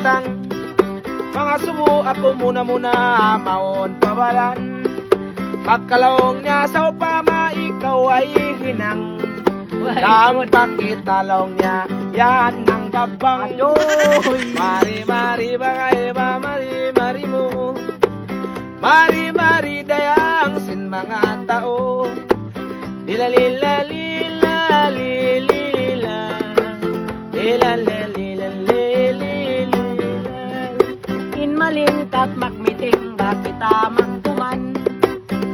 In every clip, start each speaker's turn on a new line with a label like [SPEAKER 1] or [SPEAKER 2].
[SPEAKER 1] kitang mga sumo ako muna maon pabalan. Pagkalaong niya sa upama ikaw ay hinang. Damot pakitalong niya yan ang gabang. Mari bagay ba mari mo. Mari dayang sin mga tao. Lila lila lila lila lila lila lila.
[SPEAKER 2] Inmalingkat magmiting bakita magtuman.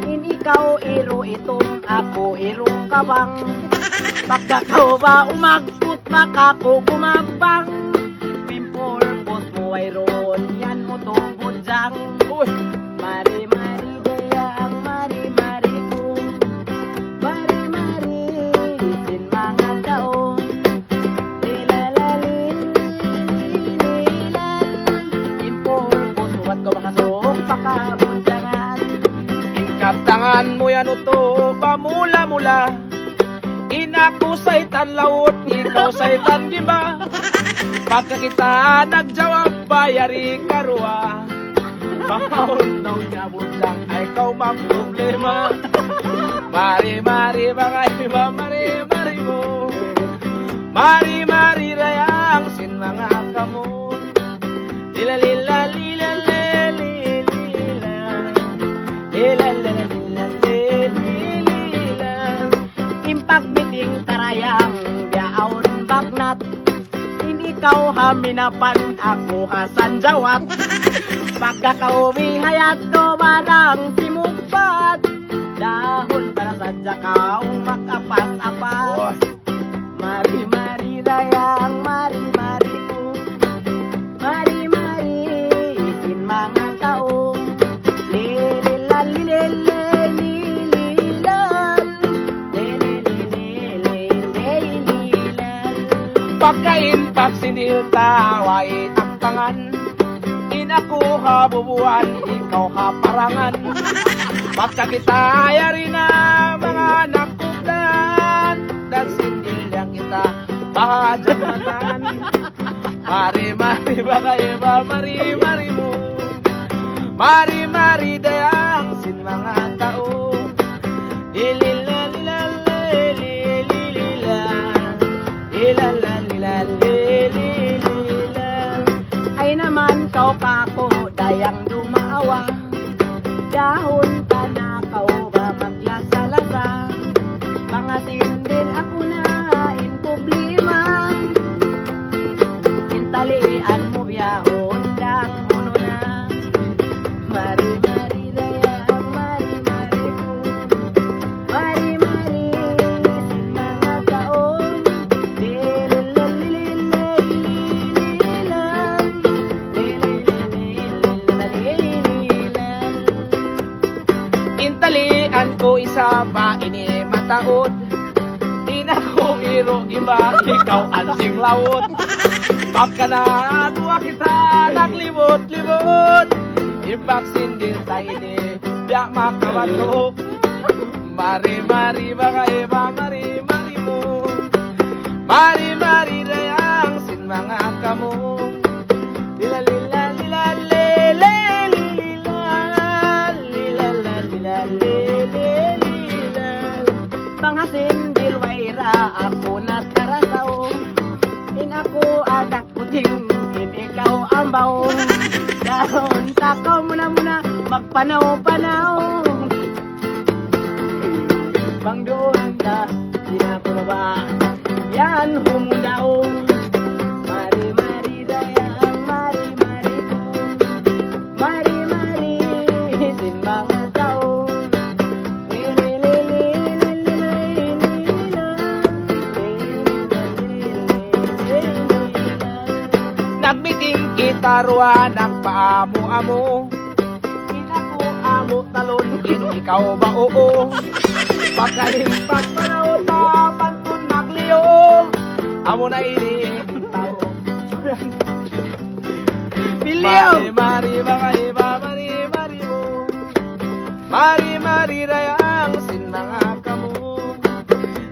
[SPEAKER 2] In ikaw iro itong ako irong kabang. Pagkakaw ba umagput makako kumabang. Pimpor pos mo ay ron yan mo tungkol dyan. Mari dayang mari ko. Mari sin mga tao. Lilalalin Pimpor pos mo at kumakasok pakabundangan.
[SPEAKER 1] Kaptangan mo yan uto pamula-mula. Inaku sa'y tanlawot, ikaw sa'y tangiba. Pagka kita nagjawab, bayari karua. Pangkaon daw niya budlang, ay ikaw mang problema. Mari bagay ba, mari mo. Mari rayang sin mga kamo. Lila lila lila lila lila lila lila lila.
[SPEAKER 2] Impagbiting tarayang biyaon bagnat. Hindi ikaw haminapan ako hasanjawat. Pagkakauwi hayat do madang simugpat. Dahon para sadya kau makapas-apas. Mari dayang mari ko. Mari sin mga tao.
[SPEAKER 1] Pagkain pagsinil taway taktangan. Inakuha bubuan, ikaw kaparangan. Pagka kita ayari na mga nakuplan. Dan sindil yang kita bahajatan. Mari bagay ba mari mo. Mari dayang sin mga tao. Lilila lila lilila lila lila lila.
[SPEAKER 2] Ay naman kau kako dayang dumawa. Dahon ka na kau ba maglasa-lasa. Mga sindin ako na in problema. Intalian mo biyahon dang uno na. Mari dayang mari ko. Mari sin mga taon.
[SPEAKER 1] Intalian ko isa ba ini mataod. Di na ko iro iba, ikaw ansing laot. Pagka na tuwa kita naglibot-libot. Ibaksin din sa ini, biyak makabato. Mari bagay ba mari mo. Mari dayang sin mga kamo. Lila lila lila lila
[SPEAKER 2] mga sindil waira ako na tarasaw. In ako anak puting, in ikaw ang baong. Dahon takaw muna magpanaw-panaw. Bang doon na sinapuraba yan humundaw. Mari dayang mari ko. Mari sin mga tao.
[SPEAKER 1] Nagmiting kita ruan ang paamo-amo. Inako amo talon, ikaw ba oo? Pagkalimpat panahon na pantun magliyo. Amo na ini tao.
[SPEAKER 2] Biliw!
[SPEAKER 1] Mari bagay ba mari mo. Mari dayang sin mga kamo.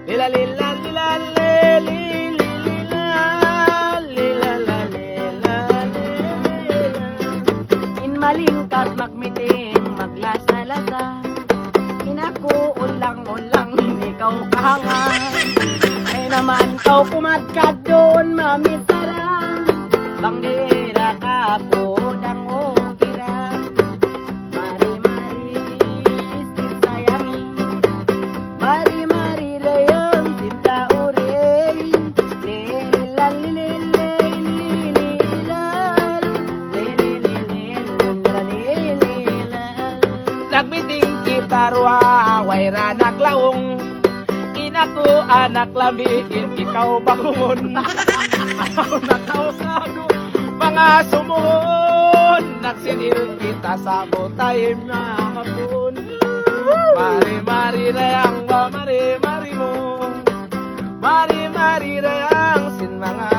[SPEAKER 1] Lila lila lila lila lila lila lila lila.
[SPEAKER 2] Inako ulang-ulang ikaw kahangan. Ay naman kau kumadkad doon mamisara. Banggera ka po dang okira. Mari-mari isip sayangi. Mari-mari layang cinta urey. Lililan lililay lililan. Lilililin lilililan.
[SPEAKER 1] Nagbiting kita ruaway ranak laong. Inako anak labiin, ikaw bangon. Ayaw na kausado, mga sumuhon. Nagsinil kita sa butay na hapon. Mari-mari rayang ba, mari-mari mo. Mari-mari rayang sin mga